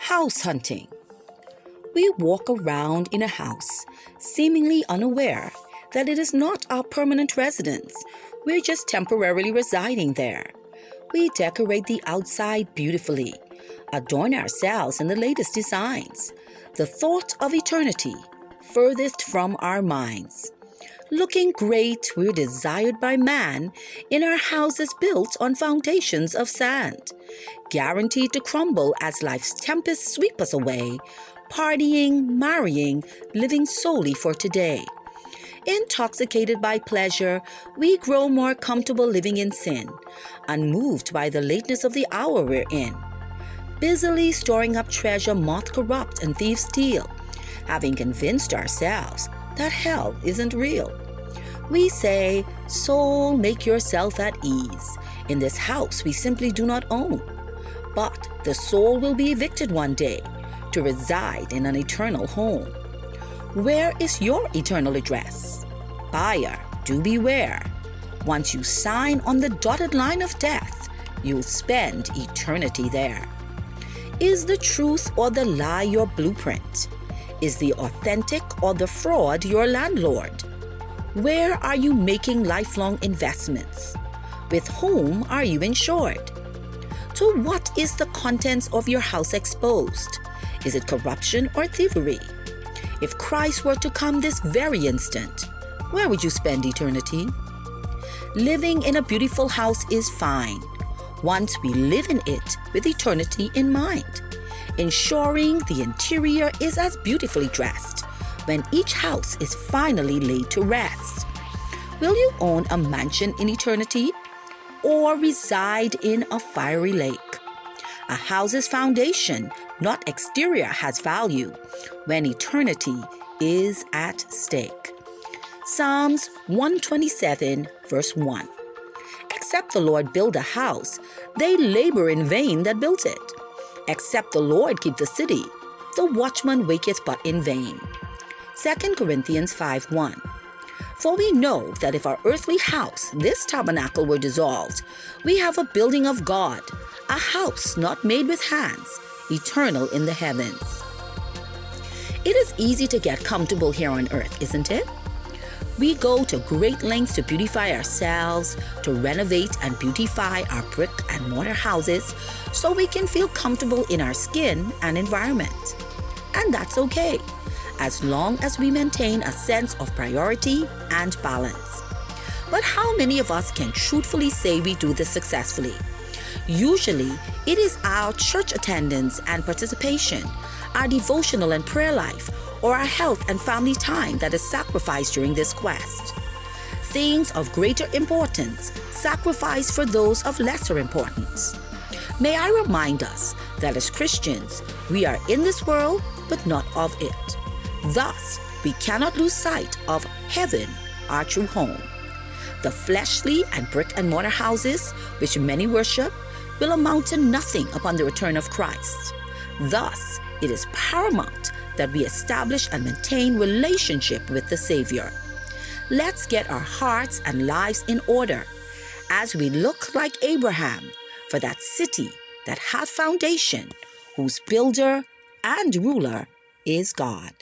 House hunting. We walk around in a house, seemingly unaware that it is not our permanent residence. We're just temporarily residing there. We decorate the outside beautifully, adorn ourselves in the latest designs. The thought of eternity furthest from our minds. Looking great, we're desired by man in our houses built on foundations of sand, guaranteed to crumble as life's tempests sweep us away, partying, marrying, living solely for today. Intoxicated by pleasure, we grow more comfortable living in sin, unmoved by the lateness of the hour we're in. Busily storing up treasure moth corrupt and thieves steal, having convinced ourselves that hell isn't real. We say, soul, make yourself at ease. In this house we simply do not own. But the soul will be evicted one day to reside in an eternal home. Where is your eternal address? Buyer, do beware. Once you sign on the dotted line of death, you'll spend eternity there. Is the truth or the lie your blueprint? Is the authentic or the fraud your landlord? Where are you making lifelong investments? With whom are you insured? To what is the contents of your house exposed? Is it corruption or thievery? If Christ were to come this very instant, where would you spend eternity? Living in a beautiful house is fine, once we live in it with eternity in mind, ensuring the interior is as beautifully dressed when each house is finally laid to rest. Will you own a mansion in eternity or reside in a fiery lake? A house's foundation, not exterior, has value when eternity is at stake. Psalms 127 verse 1. Except the Lord build a house, they labor in vain that built it. Except the Lord keep the city, the watchman waketh but in vain. 2 Corinthians 5:1. For we know that if our earthly house, this tabernacle, were dissolved, we have a building of God, a house not made with hands, eternal in the heavens. It is easy to get comfortable here on earth, isn't it? We go to great lengths to beautify ourselves, to renovate and beautify our brick and mortar houses so we can feel comfortable in our skin and environment. And that's okay, as long as we maintain a sense of priority and balance. But how many of us can truthfully say we do this successfully? Usually, it is our church attendance and participation, our devotional and prayer life, or our health and family time that is sacrificed during this quest. Things of greater importance sacrificed for those of lesser importance. May I remind us that as Christians, we are in this world, but not of it. Thus, we cannot lose sight of heaven, our true home. The fleshly and brick and mortar houses, which many worship, will amount to nothing upon the return of Christ. Thus, it is paramount that we establish and maintain relationship with the Savior. Let's get our hearts and lives in order as we look like Abraham for that city that hath foundation, whose builder and ruler is God.